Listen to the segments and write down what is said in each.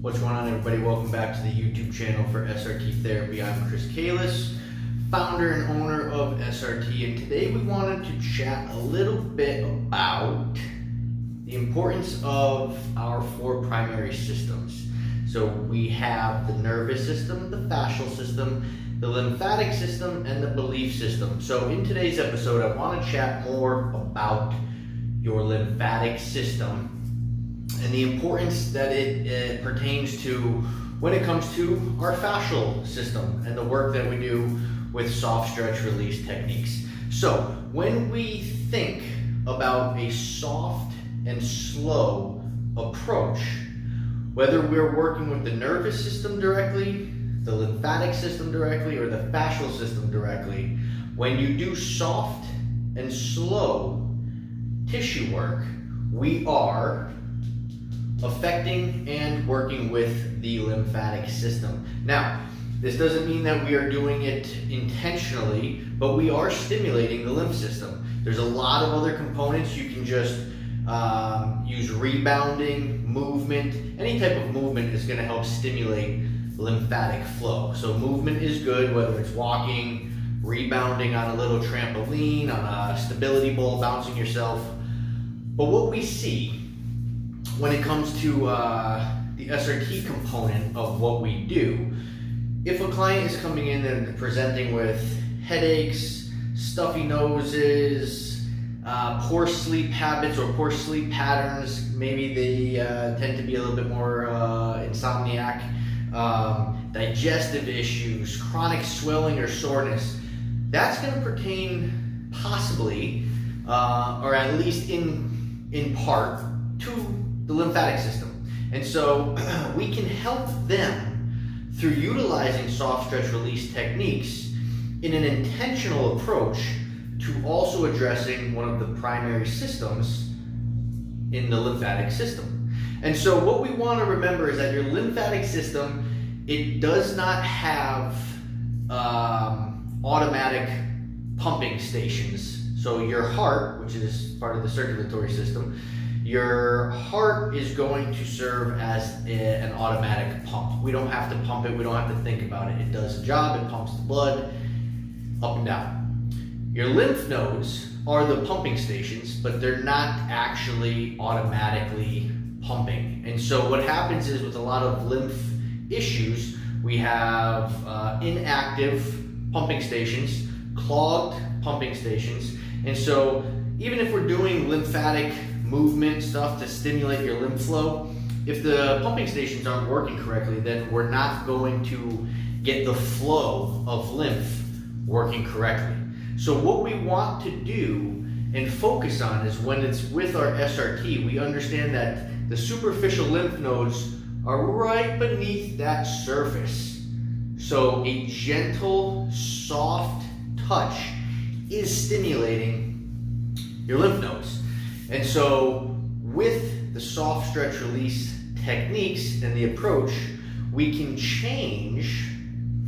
What's going on, everybody? Welcome back to the YouTube channel for SRT Therapy. I'm Chris Kalis, founder and owner of SRT, and today we wanted to chat a little bit about the importance of our four primary systems. So we have the nervous system, the fascial system, the lymphatic system, and the belief system. So in today's episode, I want to chat more about your lymphatic system and the importance that it pertains to when it comes to our fascial system and the work that we do with soft stretch release techniques. So when we think about a soft and slow approach, whether we're working with the nervous system directly, the lymphatic system directly, or the fascial system directly, when you do soft and slow tissue work, we are affecting and working with the lymphatic system. Now, this doesn't mean that we are doing it intentionally, but we are stimulating the lymph system. There's a lot of other components. You can just use rebounding, movement. Any type of movement is going to help stimulate lymphatic flow. So movement is good, whether it's walking, rebounding on a little trampoline, on a stability ball, bouncing yourself. But what we see when it comes to the SRT component of what we do, if a client is coming in and presenting with headaches, stuffy noses, poor sleep habits or poor sleep patterns, maybe they tend to be a little bit more insomniac, digestive issues, chronic swelling or soreness, that's going to pertain possibly, or at least in part, to the lymphatic system. And so we can help them through utilizing soft stretch release techniques in an intentional approach to also addressing one of the primary systems in the lymphatic system. And so what we want to remember is that your lymphatic system, it does not have automatic pumping stations. So your heart, which is part of the circulatory system, your heart is going to serve as an automatic pump. We don't have to pump it. We don't have to think about it. It does the job. It pumps the blood up and down. Your lymph nodes are the pumping stations, but they're not actually automatically pumping. And so what happens is with a lot of lymph issues, we have inactive pumping stations, clogged pumping stations. And so even if we're doing lymphatic movement stuff to stimulate your lymph flow, if the pumping stations aren't working correctly, then we're not going to get the flow of lymph working correctly. So what we want to do and focus on is when it's with our SRT, we understand that the superficial lymph nodes are right beneath that surface. So a gentle, soft touch is stimulating your lymph nodes. And so with the soft stretch release techniques and the approach, we can change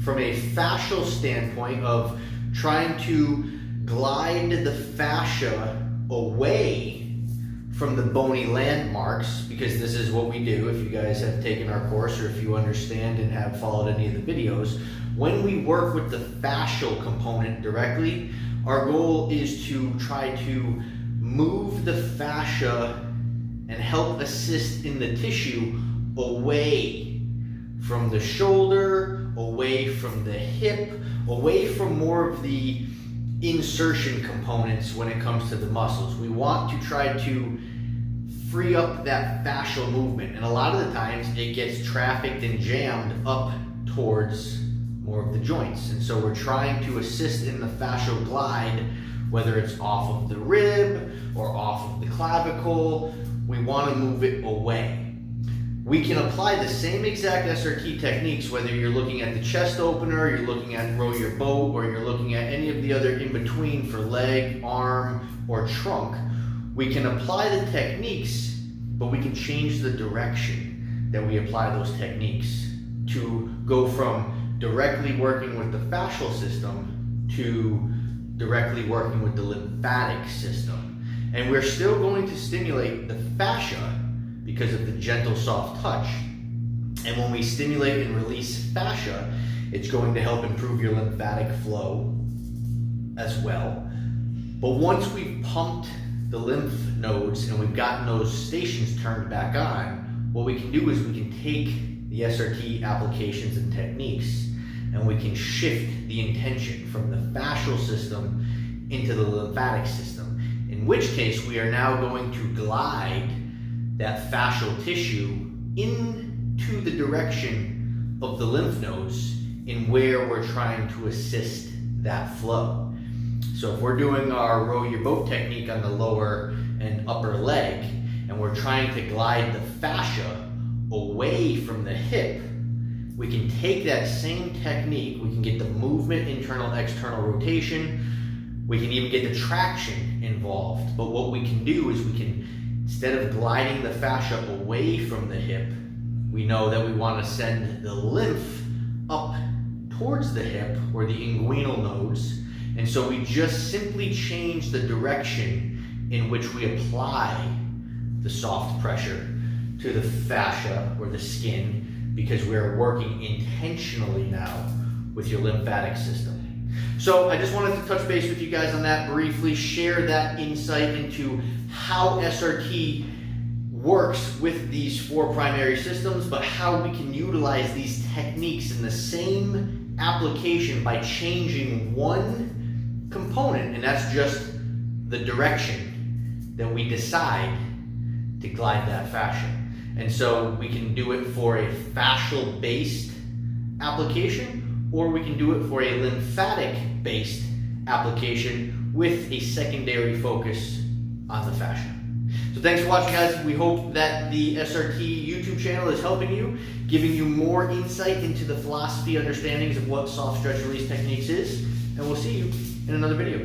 from a fascial standpoint of trying to glide the fascia away from the bony landmarks, because this is what we do. If you guys have taken our course or if you understand and have followed any of the videos, when we work with the fascial component directly, our goal is to try to move the fascia and help assist in the tissue away from the shoulder, away from the hip, away from more of the insertion components when it comes to the muscles. We want to try to free up that fascial movement, and a lot of the times it gets trafficked and jammed up towards more of the joints. And so we're trying to assist in the fascial glide, whether it's off of the rib or off of the clavicle. We want to move it away. We can apply the same exact SRT techniques, whether you're looking at the chest opener, you're looking at row your boat, or you're looking at any of the other in between for leg, arm, or trunk. We can apply the techniques, but we can change the direction that we apply those techniques to go from directly working with the fascial system to directly working with the lymphatic system. And we're still going to stimulate the fascia because of the gentle, soft touch. And when we stimulate and release fascia, it's going to help improve your lymphatic flow as well. But once we've pumped the lymph nodes and we've gotten those stations turned back on, what we can do is we can take the SRT applications and techniques and we can shift the intention from the fascial system into the lymphatic system, in which case we are now going to glide that fascial tissue into the direction of the lymph nodes in where we're trying to assist that flow. So if we're doing our row your boat technique on the lower and upper leg, and we're trying to glide the fascia away from the hip, we can take that same technique, we can get the movement, internal, external rotation, we can even get the traction involved. But what we can do is we can, instead of gliding the fascia away from the hip, we know that we want to send the lymph up towards the hip or the inguinal nodes. And so we just simply change the direction in which we apply the soft pressure to the fascia or the skin, because we're working intentionally now with your lymphatic system. So I just wanted to touch base with you guys on that briefly, share that insight into how SRT works with these 4 primary systems, but how we can utilize these techniques in the same application by changing one component, and that's just the direction that we decide to glide that fascia. And so we can do it for a fascial based application, or we can do it for a lymphatic based application with a secondary focus on the fascia. So thanks for watching, guys. We hope that the SRT YouTube channel is helping you, giving you more insight into the philosophy understandings of what soft stretch release techniques is, and we'll see you in another video.